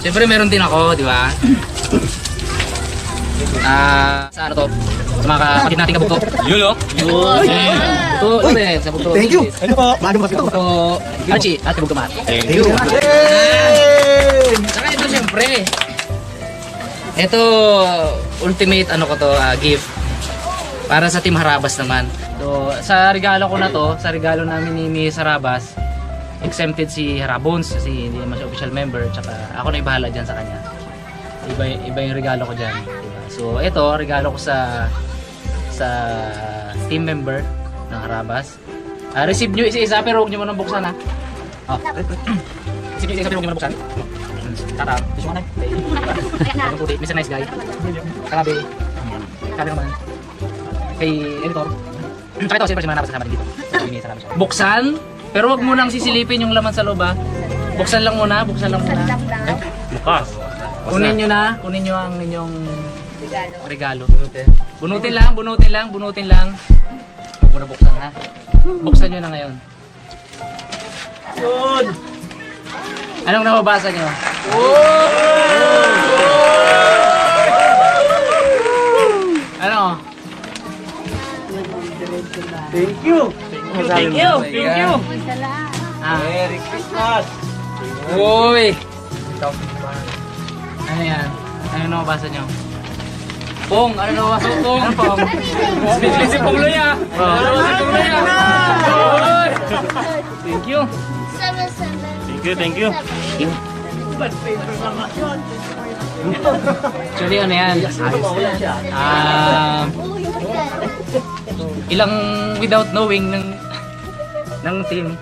Siyempre meron din ako, di ba? Sa ano to? Sa mga kapatid nating kabugto. Yun o. Ito, sa bugto. Thank you. Ano po? Sa bugto. Archie, at kabugto mat. Thank you. Saka ito siyempre. Ito, ultimate ano ko to, gift. Para sa Team Harabas naman. So, sa regalo ko na to, sa regalo namin ni Miss Harabas, exempted si Harabons kasi hindi naman siya official member, tsaka ako na ibahala dyan sa kanya. Iba yung regalo ko dyan, diba? So ito, regalo ko sa team member ng Harabas. Receive nyo isa-isa pero huwag nyo muna buksan ha. Receive nyo isa-isa pero huwag nyo muna buksan. Tara, gusto mo na. Mr. Nice Guy. Karabi. Karabi naman. Kay editor. Tsaka ito, siyempre si mga Harabas kasama din dito. Buksan. Pero wag mo nang sisilipin yung laman sa loob ha. Buksan lang muna, buksan lang muna. Bukas. Kunin nyo ang inyong regalo. Bunutin lang. Huwag mo na buksan ha. Buksan nyo na ngayon. Yun! Anong nababasa nyo? Ano? Thank you. Thank you! Thank you! Merry Christmas. Uy! Ano yan? Ano nababasa nyo? Pong! Ano nababasa mo, Pong? Ano, Pong? Speechless si Pong Luya! Ano nababasa si Pong Luya? Uy! Thank you! Thank you! Actually, ano yan? Ilang without knowing ng team,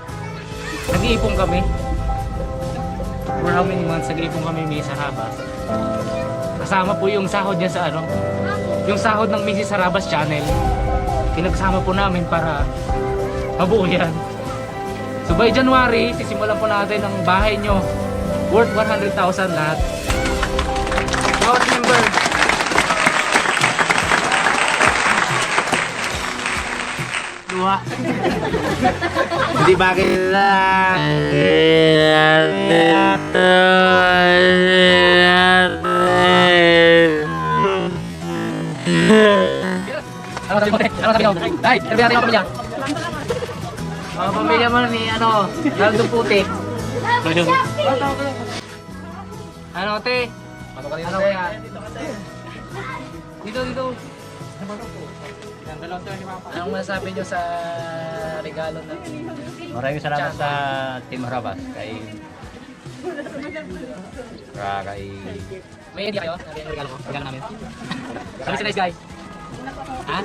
nag-iipon kami. For how many months nag-iipon kami Miss Harabas. Kasama po yung sahod niya sa ano, yung sahod ng Mrs. Harabas channel. Pinagsama po namin para mabuo yan. So by January, sisimulan po natin ang bahay nyo worth 100,000 lahat. Bawat member. Luha. Hindi bakit lang. Ano sabi mo? Ano sabi mo? Dahil, sabi natin yung pamilya. Mga pamilya mo ni ano, Naldo Putik. Ano te? Ano kaya? Dito. Anong masasabi nyo sa regalo ng Maraming salamat sa Team Harabas kay may hindi kayo? Sabi ang regalo ko, regalo namin. Sabi si Nice Guy. Ha?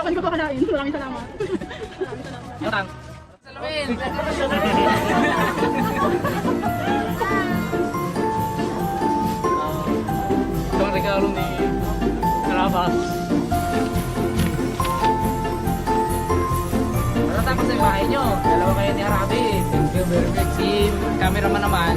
Hindi ko pa kalain. Maraming salamat. Ano tang? Salamin! Ito ang regalo ni Harabas. Matatapos sa bahay nyo. Dalawa kayo ni Harabi. Thank you very much. Si cameraman naman.